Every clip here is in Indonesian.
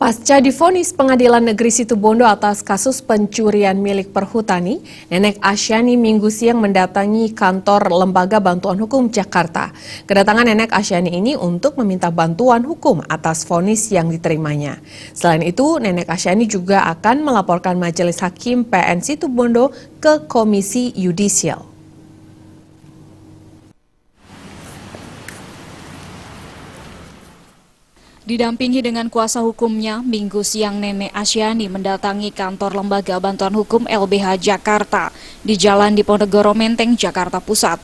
Pasca divonis Pengadilan Negeri Situbondo atas kasus pencurian milik perhutani, Nenek Asyani Minggu siang mendatangi kantor Lembaga Bantuan Hukum Jakarta. Kedatangan Nenek Asyani ini untuk meminta bantuan hukum atas vonis yang diterimanya. Selain itu, Nenek Asyani juga akan melaporkan Majelis Hakim PN Situbondo ke Komisi Yudisial. Didampingi dengan kuasa hukumnya, Minggu siang Nenek Asyani mendatangi kantor Lembaga Bantuan Hukum LBH Jakarta di Jalan Diponegoro Menteng, Jakarta Pusat.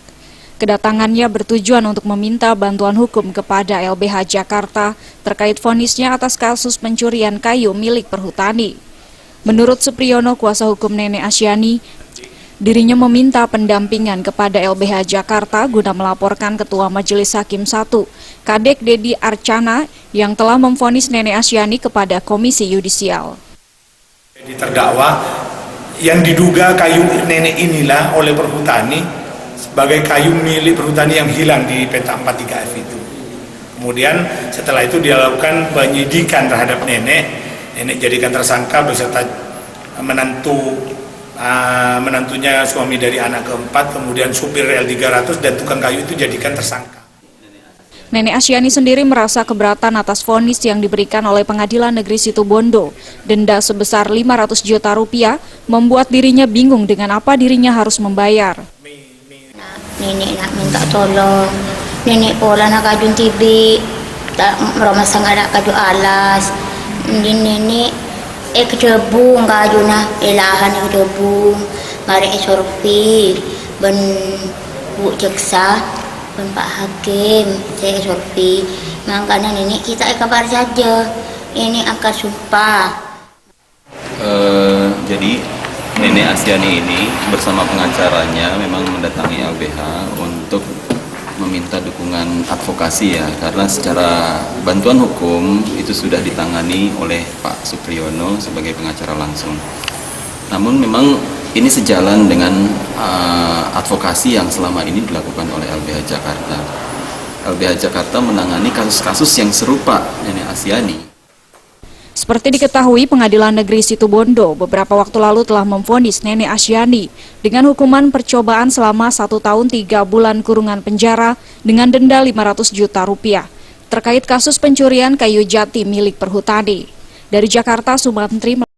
Kedatangannya bertujuan untuk meminta bantuan hukum kepada LBH Jakarta terkait vonisnya atas kasus pencurian kayu milik perhutani. Menurut Supriyono, kuasa hukum Nenek Asyani, dirinya meminta pendampingan kepada LBH Jakarta guna melaporkan Ketua Majelis Hakim 1, Kadek Dedi Arcana, yang telah memvonis Nenek Asyani kepada Komisi Yudisial. Terdakwa yang diduga kayu nenek inilah oleh perhutani sebagai kayu milik perhutani yang hilang di peta 43F itu. Kemudian setelah itu dilakukan penyidikan terhadap nenek jadikan tersangka beserta menantunya suami dari anak keempat, kemudian supir L300 dan tukang kayu itu jadikan tersangka. Nenek Asyani sendiri merasa keberatan atas vonis yang diberikan oleh Pengadilan Negeri Situbondo. Denda sebesar 500 juta rupiah membuat dirinya bingung dengan apa dirinya harus membayar. Nenek nak minta tolong, nenek pola nak kajun tibi, tak meroma sangat nak kaju alas, nenek kedebu kaju na ilahan kedebu, mari sorpi ben bu jaksa. Pak Hakim, saya sorpi, makanya nenek kita kabar saja, ini akan sumpah. Jadi Nenek Asyani ini bersama pengacaranya memang mendatangi LBH untuk meminta dukungan advokasi ya, karena secara bantuan hukum itu sudah ditangani oleh Pak Supriyono sebagai pengacara langsung. Namun memang ini sejalan dengan advokasi yang selama ini dilakukan oleh LBH Jakarta. LBH Jakarta menangani kasus-kasus yang serupa Nenek Asyani. Seperti diketahui, Pengadilan Negeri Situbondo beberapa waktu lalu telah memvonis Nenek Asyani dengan hukuman percobaan selama 1 tahun 3 bulan kurungan penjara dengan denda 500 juta rupiah terkait kasus pencurian kayu jati milik perhutani. Dari Jakarta, Sumantri